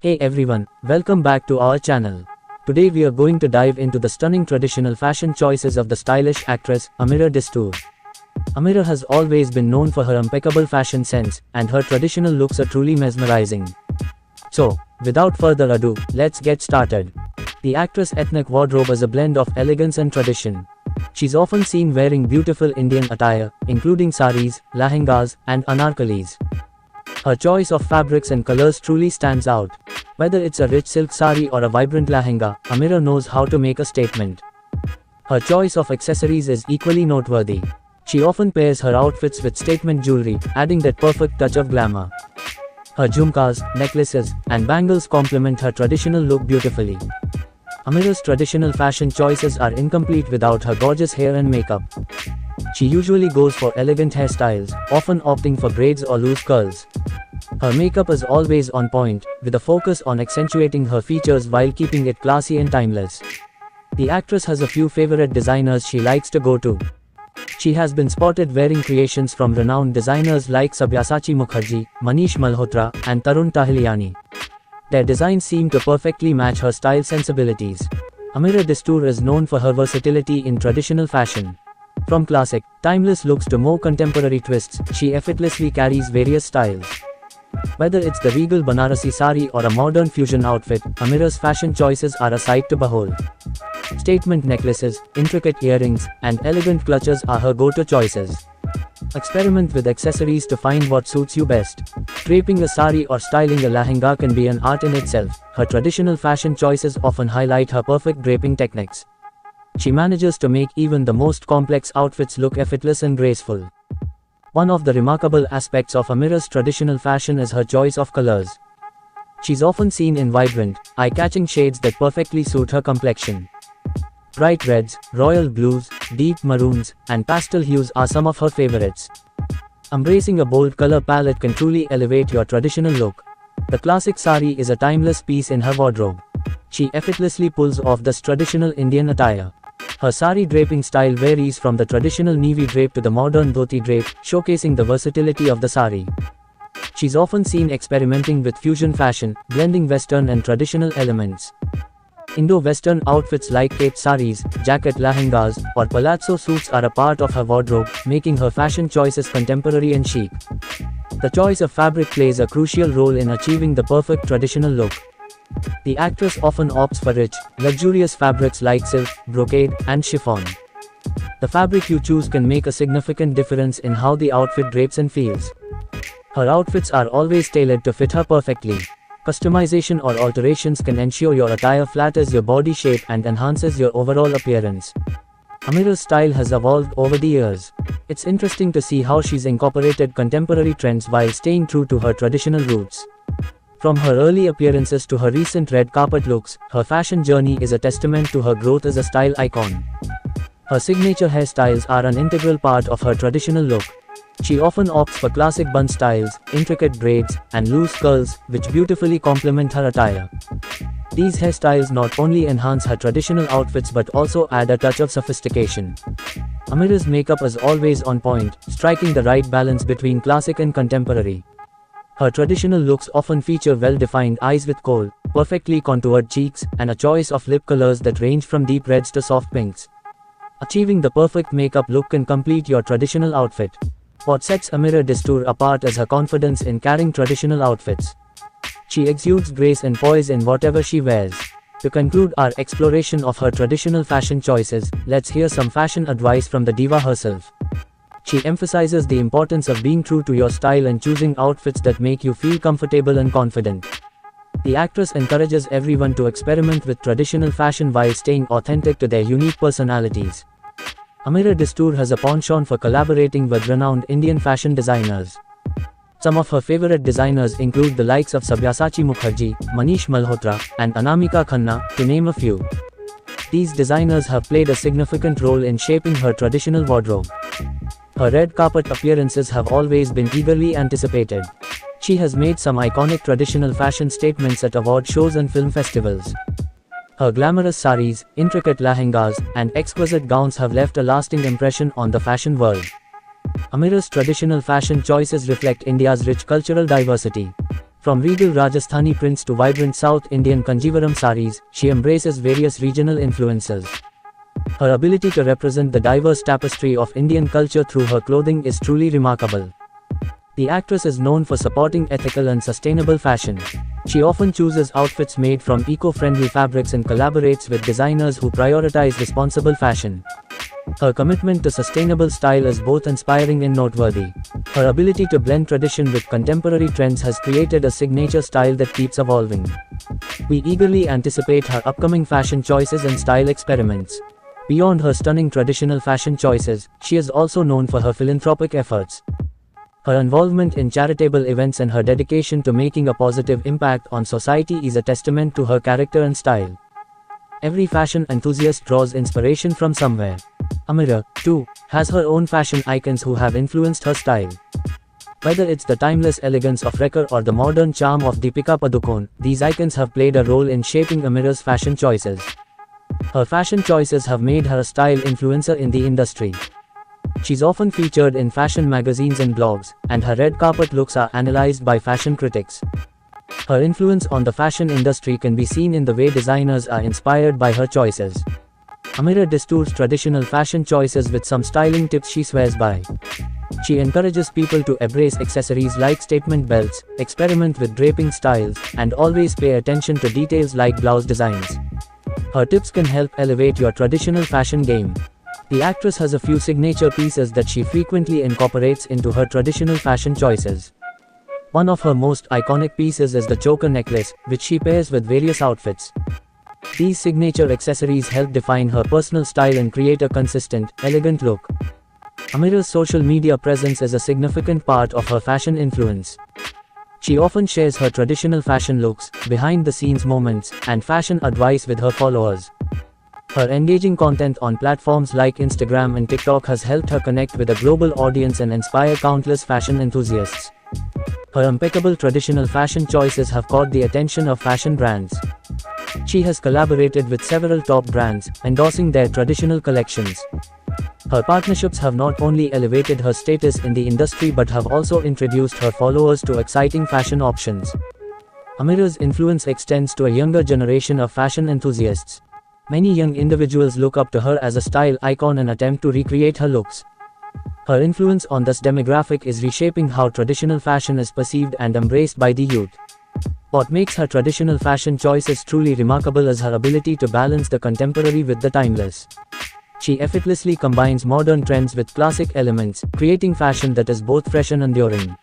Hey everyone, welcome back to our channel. Today we are going to dive into the stunning traditional fashion choices of the stylish actress, Ameera Dastoor. Ameera has always been known for her impeccable fashion sense, and her traditional looks are truly mesmerizing. So, without further ado, let's get started. The actress' ethnic wardrobe is a blend of elegance and tradition. She's often seen wearing beautiful Indian attire, including saris, lehengas, and anarkalis. Her choice of fabrics and colors truly stands out. Whether it's a rich silk sari or a vibrant lehenga, Ameera knows how to make a statement. Her choice of accessories is equally noteworthy. She often pairs her outfits with statement jewelry, adding that perfect touch of glamour. Her jhumkas, necklaces, and bangles complement her traditional look beautifully. Ameera's traditional fashion choices are incomplete without her gorgeous hair and makeup. She usually goes for elegant hairstyles, often opting for braids or loose curls. Her makeup is always on point, with a focus on accentuating her features while keeping it classy and timeless. The actress has a few favorite designers she likes to go to. She has been spotted wearing creations from renowned designers like Sabyasachi Mukherjee, Manish Malhotra, and Tarun Tahiliani. Their designs seem to perfectly match her style sensibilities. Ameera Dastoor is known for her versatility in traditional fashion. From classic, timeless looks to more contemporary twists, she effortlessly carries various styles. Whether it's the regal Banarasi sari or a modern fusion outfit, Ameera's fashion choices are a sight to behold. Statement necklaces, intricate earrings, and elegant clutches are her go-to choices. Experiment with accessories to find what suits you best. Draping a sari or styling a lehenga can be an art in itself. Her traditional fashion choices often highlight her perfect draping techniques. She manages to make even the most complex outfits look effortless and graceful. One of the remarkable aspects of Ameera's traditional fashion is her choice of colors. She's often seen in vibrant, eye-catching shades that perfectly suit her complexion. Bright reds, royal blues, deep maroons, and pastel hues are some of her favorites. Embracing a bold color palette can truly elevate your traditional look. The classic sari is a timeless piece in her wardrobe. She effortlessly pulls off this traditional Indian attire. Her sari draping style varies from the traditional nevi drape to the modern dhoti drape, showcasing the versatility of the sari. She's often seen experimenting with fusion fashion, blending Western and traditional elements. Indo-Western outfits like cape saris, jacket lehengas, or palazzo suits are a part of her wardrobe, making her fashion choices contemporary and chic. The choice of fabric plays a crucial role in achieving the perfect traditional look. The actress often opts for rich, luxurious fabrics like silk, brocade, and chiffon. The fabric you choose can make a significant difference in how the outfit drapes and feels. Her outfits are always tailored to fit her perfectly. Customization or alterations can ensure your attire flatters your body shape and enhances your overall appearance. Ameera's style has evolved over the years. It's interesting to see how she's incorporated contemporary trends while staying true to her traditional roots. From her early appearances to her recent red carpet looks, her fashion journey is a testament to her growth as a style icon. Her signature hairstyles are an integral part of her traditional look. She often opts for classic bun styles, intricate braids, and loose curls, which beautifully complement her attire. These hairstyles not only enhance her traditional outfits but also add a touch of sophistication. Ameera's makeup is always on point, striking the right balance between classic and contemporary. Her traditional looks often feature well-defined eyes with kohl, perfectly contoured cheeks, and a choice of lip colors that range from deep reds to soft pinks. Achieving the perfect makeup look can complete your traditional outfit. What sets Ameera Dastoor apart is her confidence in carrying traditional outfits. She exudes grace and poise in whatever she wears. To conclude our exploration of her traditional fashion choices, let's hear some fashion advice from the diva herself. She emphasizes the importance of being true to your style and choosing outfits that make you feel comfortable and confident. The actress encourages everyone to experiment with traditional fashion while staying authentic to their unique personalities. Ameera Dastoor has a penchant for collaborating with renowned Indian fashion designers. Some of her favorite designers include the likes of Sabyasachi Mukherjee, Manish Malhotra, and Anamika Khanna, to name a few. These designers have played a significant role in shaping her traditional wardrobe. Her red carpet appearances have always been eagerly anticipated. She has made some iconic traditional fashion statements at award shows and film festivals. Her glamorous saris, intricate lehengas, and exquisite gowns have left a lasting impression on the fashion world. Ameera's traditional fashion choices reflect India's rich cultural diversity. From regal Rajasthani prints to vibrant South Indian Kanjivaram saris, she embraces various regional influences. Her ability to represent the diverse tapestry of Indian culture through her clothing is truly remarkable. The actress is known for supporting ethical and sustainable fashion. She often chooses outfits made from eco-friendly fabrics and collaborates with designers who prioritize responsible fashion. Her commitment to sustainable style is both inspiring and noteworthy. Her ability to blend tradition with contemporary trends has created a signature style that keeps evolving. We eagerly anticipate her upcoming fashion choices and style experiments. Beyond her stunning traditional fashion choices, she is also known for her philanthropic efforts. Her involvement in charitable events and her dedication to making a positive impact on society is a testament to her character and style. Every fashion enthusiast draws inspiration from somewhere. Ameera, too, has her own fashion icons who have influenced her style. Whether it's the timeless elegance of Rekha or the modern charm of Deepika Padukone, these icons have played a role in shaping Ameera's fashion choices. Her fashion choices have made her a style influencer in the industry. She's often featured in fashion magazines and blogs, and her red carpet looks are analyzed by fashion critics. Her influence on the fashion industry can be seen in the way designers are inspired by her choices. Ameera Dastoor's traditional fashion choices with some styling tips she swears by. She encourages people to embrace accessories like statement belts, experiment with draping styles, and always pay attention to details like blouse designs. Her tips can help elevate your traditional fashion game. The actress has a few signature pieces that she frequently incorporates into her traditional fashion choices. One of her most iconic pieces is the choker necklace, which she pairs with various outfits. These signature accessories help define her personal style and create a consistent, elegant look. Ameera's social media presence is a significant part of her fashion influence. She often shares her traditional fashion looks, behind-the-scenes moments, and fashion advice with her followers. Her engaging content on platforms like Instagram and TikTok has helped her connect with a global audience and inspire countless fashion enthusiasts. Her impeccable traditional fashion choices have caught the attention of fashion brands. She has collaborated with several top brands, endorsing their traditional collections. Her partnerships have not only elevated her status in the industry but have also introduced her followers to exciting fashion options. Ameera's influence extends to a younger generation of fashion enthusiasts. Many young individuals look up to her as a style icon and attempt to recreate her looks. Her influence on this demographic is reshaping how traditional fashion is perceived and embraced by the youth. What makes her traditional fashion choices truly remarkable is her ability to balance the contemporary with the timeless. She effortlessly combines modern trends with classic elements, creating fashion that is both fresh and enduring.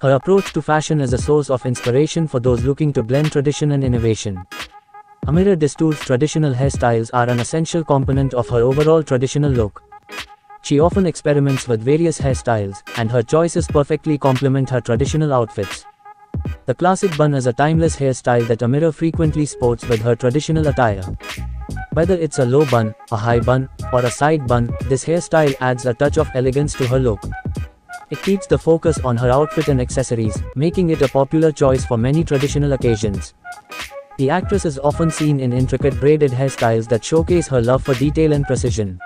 Her approach to fashion is a source of inspiration for those looking to blend tradition and innovation. Ameera Dastoor's traditional hairstyles are an essential component of her overall traditional look. She often experiments with various hairstyles, and her choices perfectly complement her traditional outfits. The classic bun is a timeless hairstyle that Ameera frequently sports with her traditional attire. Whether it's a low bun, a high bun, or a side bun, this hairstyle adds a touch of elegance to her look. It keeps the focus on her outfit and accessories, making it a popular choice for many traditional occasions. The actress is often seen in intricate braided hairstyles that showcase her love for detail and precision.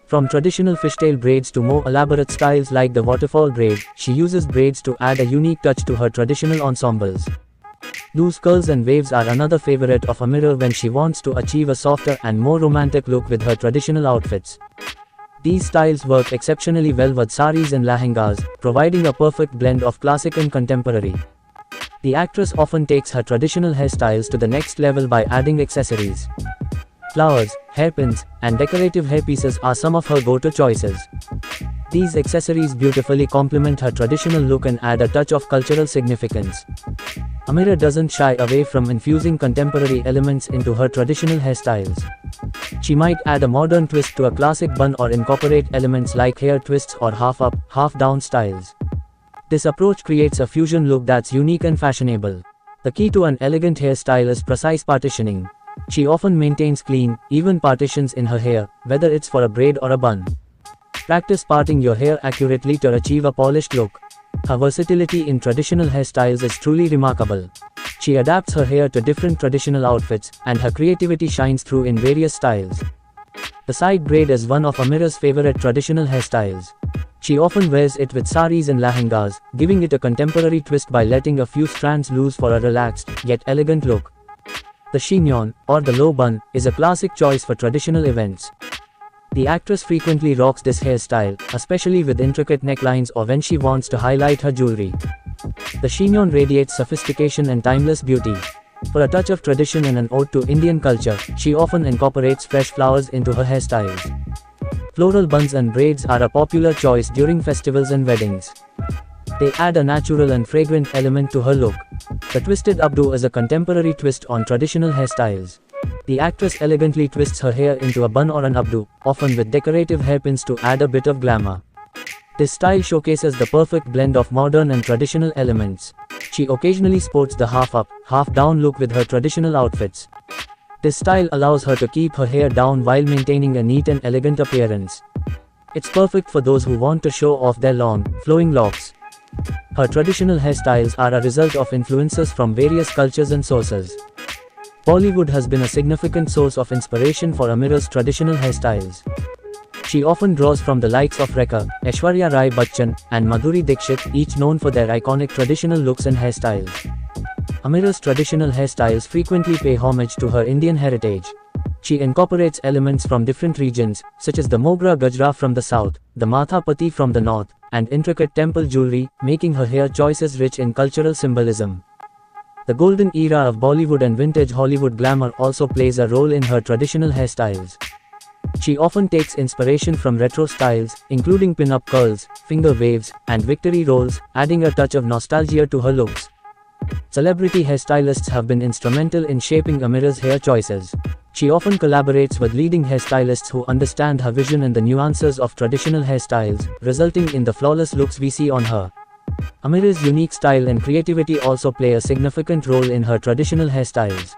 From traditional fishtail braids to more elaborate styles like the waterfall braid, she uses braids to add a unique touch to her traditional ensembles. Loose curls and waves are another favorite of Ameera when she wants to achieve a softer and more romantic look with her traditional outfits. These styles work exceptionally well with saris and lehengas, providing a perfect blend of classic and contemporary. The actress often takes her traditional hairstyles to the next level by adding accessories. Flowers, hairpins, and decorative hairpieces are some of her go-to choices. These accessories beautifully complement her traditional look and add a touch of cultural significance. Ameera doesn't shy away from infusing contemporary elements into her traditional hairstyles. She might add a modern twist to a classic bun or incorporate elements like hair twists or half-up, half-down styles. This approach creates a fusion look that's unique and fashionable. The key to an elegant hairstyle is precise partitioning. She often maintains clean, even partitions in her hair, whether it's for a braid or a bun. Practice parting your hair accurately to achieve a polished look. Her versatility in traditional hairstyles is truly remarkable. She adapts her hair to different traditional outfits, and her creativity shines through in various styles. The side braid is one of Ameera's favorite traditional hairstyles. She often wears it with saris and lehengas, giving it a contemporary twist by letting a few strands loose for a relaxed, yet elegant look. The chignon, or the low bun, is a classic choice for traditional events. The actress frequently rocks this hairstyle, especially with intricate necklines or when she wants to highlight her jewelry. The chignon radiates sophistication and timeless beauty. For a touch of tradition and an ode to Indian culture, she often incorporates fresh flowers into her hairstyles. Floral buns and braids are a popular choice during festivals and weddings. They add a natural and fragrant element to her look. The twisted updo is a contemporary twist on traditional hairstyles. The actress elegantly twists her hair into a bun or an updo, often with decorative hairpins to add a bit of glamour. This style showcases the perfect blend of modern and traditional elements. She occasionally sports the half-up, half-down look with her traditional outfits. This style allows her to keep her hair down while maintaining a neat and elegant appearance. It's perfect for those who want to show off their long, flowing locks. Her traditional hairstyles are a result of influences from various cultures and sources. Bollywood has been a significant source of inspiration for Ameera's traditional hairstyles. She often draws from the likes of Rekha, Aishwarya Rai Bachchan, and Madhuri Dixit, each known for their iconic traditional looks and hairstyles. Ameera's traditional hairstyles frequently pay homage to her Indian heritage. She incorporates elements from different regions, such as the Mogra Gajra from the south, the Matha Pati from the north, and intricate temple jewelry, making her hair choices rich in cultural symbolism. The golden era of Bollywood and vintage Hollywood glamour also plays a role in her traditional hairstyles. She often takes inspiration from retro styles, including pin-up curls, finger waves, and victory rolls, adding a touch of nostalgia to her looks. Celebrity hairstylists have been instrumental in shaping Ameera's hair choices. She often collaborates with leading hairstylists who understand her vision and the nuances of traditional hairstyles, resulting in the flawless looks we see on her. Ameera's unique style and creativity also play a significant role in her traditional hairstyles.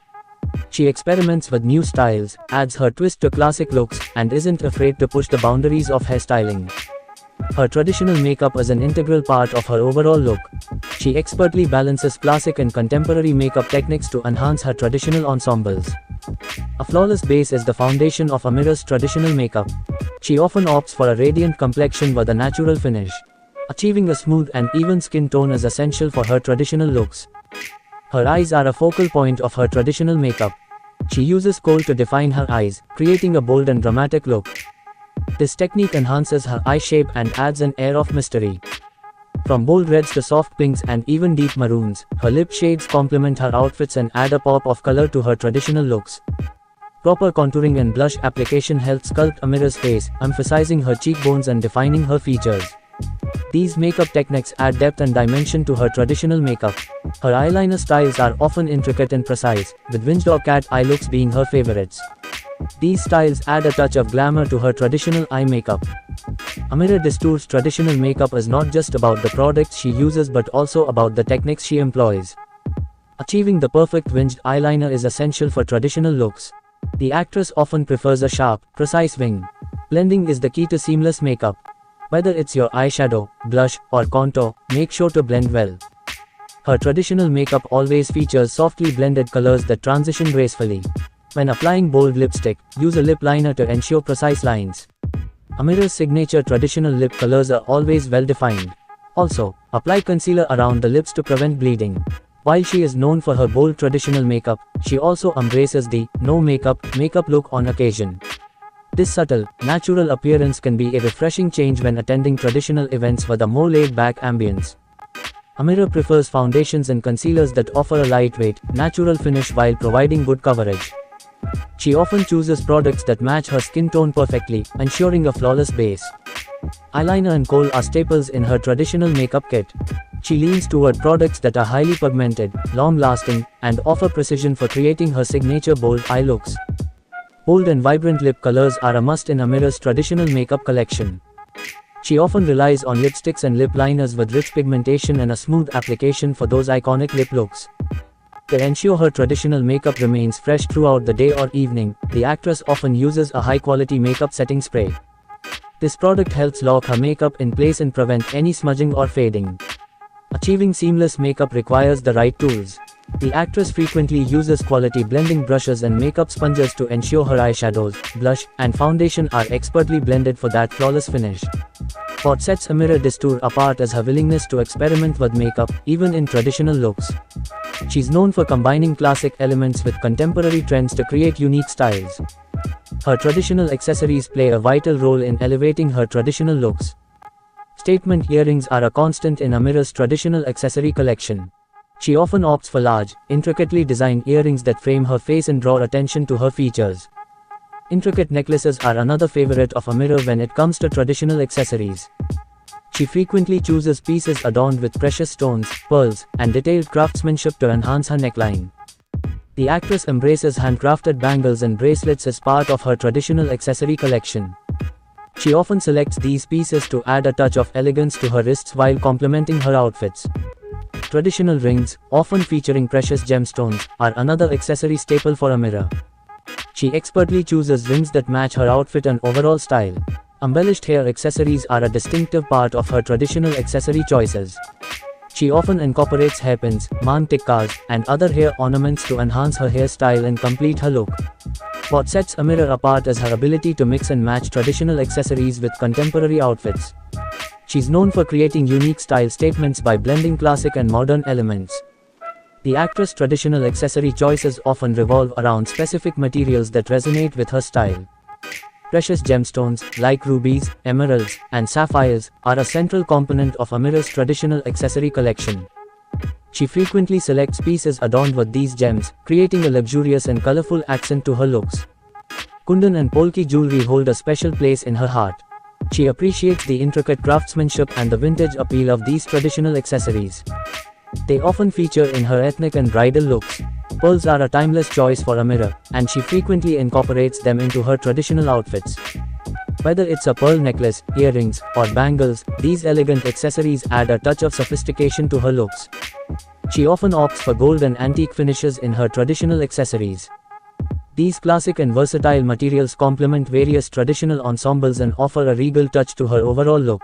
She experiments with new styles, adds her twist to classic looks, and isn't afraid to push the boundaries of hairstyling. Her traditional makeup is an integral part of her overall look. She expertly balances classic and contemporary makeup techniques to enhance her traditional ensembles. A flawless base is the foundation of Ameera's traditional makeup. She often opts for a radiant complexion with a natural finish. Achieving a smooth and even skin tone is essential for her traditional looks. Her eyes are a focal point of her traditional makeup. She uses kohl to define her eyes, creating a bold and dramatic look. This technique enhances her eye shape and adds an air of mystery. From bold reds to soft pinks and even deep maroons, her lip shades complement her outfits and add a pop of color to her traditional looks. Proper contouring and blush application help sculpt Ameera's face, emphasizing her cheekbones and defining her features. These makeup techniques add depth and dimension to her traditional makeup. Her eyeliner styles are often intricate and precise, with winged or cat eye looks being her favorites. These styles add a touch of glamour to her traditional eye makeup. Ameera Dastoor's traditional makeup is not just about the products she uses but also about the techniques she employs. Achieving the perfect winged eyeliner is essential for traditional looks. The actress often prefers a sharp, precise wing. Blending is the key to seamless makeup. Whether it's your eyeshadow, blush, or contour, make sure to blend well. Her traditional makeup always features softly blended colors that transition gracefully. When applying bold lipstick, use a lip liner to ensure precise lines. Ameera's signature traditional lip colors are always well defined. Also, apply concealer around the lips to prevent bleeding. While she is known for her bold traditional makeup, she also embraces the no makeup look on occasion. This subtle, natural appearance can be a refreshing change when attending traditional events with a more laid-back ambience. Ameera prefers foundations and concealers that offer a lightweight, natural finish while providing good coverage. She often chooses products that match her skin tone perfectly, ensuring a flawless base. Eyeliner and kohl are staples in her traditional makeup kit. She leans toward products that are highly pigmented, long-lasting, and offer precision for creating her signature bold eye looks. Bold and vibrant lip colors are a must in Ameera's traditional makeup collection. She often relies on lipsticks and lip liners with rich pigmentation and a smooth application for those iconic lip looks. To ensure her traditional makeup remains fresh throughout the day or evening, the actress often uses a high-quality makeup setting spray. This product helps lock her makeup in place and prevent any smudging or fading. Achieving seamless makeup requires the right tools. The actress frequently uses quality blending brushes and makeup sponges to ensure her eyeshadows, blush, and foundation are expertly blended for that flawless finish. What sets Ameera Dastoor apart is her willingness to experiment with makeup, even in traditional looks. She's known for combining classic elements with contemporary trends to create unique styles. Her traditional accessories play a vital role in elevating her traditional looks. Statement earrings are a constant in Ameera's traditional accessory collection. She often opts for large, intricately designed earrings that frame her face and draw attention to her features. Intricate necklaces are another favorite of Ameera when it comes to traditional accessories. She frequently chooses pieces adorned with precious stones, pearls, and detailed craftsmanship to enhance her neckline. The actress embraces handcrafted bangles and bracelets as part of her traditional accessory collection. She often selects these pieces to add a touch of elegance to her wrists while complementing her outfits. Traditional rings, often featuring precious gemstones, are another accessory staple for Ameera. She expertly chooses rings that match her outfit and overall style. Embellished hair accessories are a distinctive part of her traditional accessory choices. She often incorporates hairpins, mang tikkas, and other hair ornaments to enhance her hairstyle and complete her look. What sets Ameera apart is her ability to mix and match traditional accessories with contemporary outfits. She's known for creating unique style statements by blending classic and modern elements. The actress' traditional accessory choices often revolve around specific materials that resonate with her style. Precious gemstones, like rubies, emeralds, and sapphires, are a central component of Ameera's traditional accessory collection. She frequently selects pieces adorned with these gems, creating a luxurious and colorful accent to her looks. Kundan and Polki jewelry hold a special place in her heart. She appreciates the intricate craftsmanship and the vintage appeal of these traditional accessories. They often feature in her ethnic and bridal looks. Pearls are a timeless choice for Ameera, and she frequently incorporates them into her traditional outfits. Whether it's a pearl necklace, earrings, or bangles, these elegant accessories add a touch of sophistication to her looks. She often opts for gold and antique finishes in her traditional accessories. These classic and versatile materials complement various traditional ensembles and offer a regal touch to her overall look.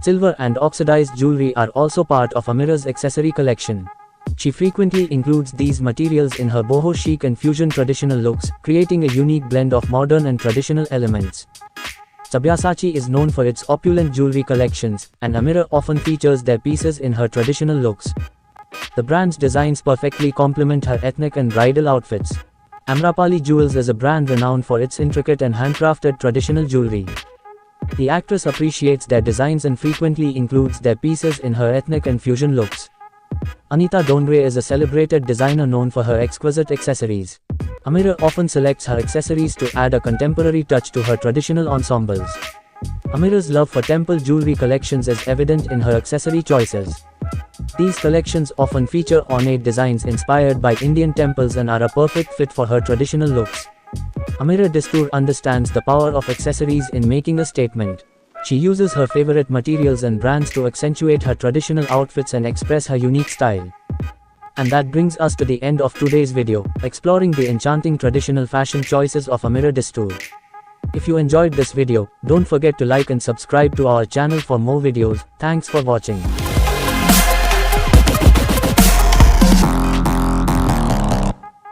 Silver and oxidized jewelry are also part of Ameera's accessory collection. She frequently includes these materials in her boho chic and fusion traditional looks, creating a unique blend of modern and traditional elements. Sabyasachi is known for its opulent jewelry collections, and Ameera often features their pieces in her traditional looks. The brand's designs perfectly complement her ethnic and bridal outfits. Amrapali Jewels is a brand renowned for its intricate and handcrafted traditional jewelry. The actress appreciates their designs and frequently includes their pieces in her ethnic and fusion looks. Anita Dondre is a celebrated designer known for her exquisite accessories. Ameera often selects her accessories to add a contemporary touch to her traditional ensembles. Ameera's love for temple jewelry collections is evident in her accessory choices. These collections often feature ornate designs inspired by Indian temples and are a perfect fit for her traditional looks. Ameera Dastoor understands the power of accessories in making a statement. She uses her favorite materials and brands to accentuate her traditional outfits and express her unique style. And that brings us to the end of today's video, exploring the enchanting traditional fashion choices of Ameera Dastoor. If you enjoyed this video, don't forget to like and subscribe to our channel for more videos. Thanks for watching.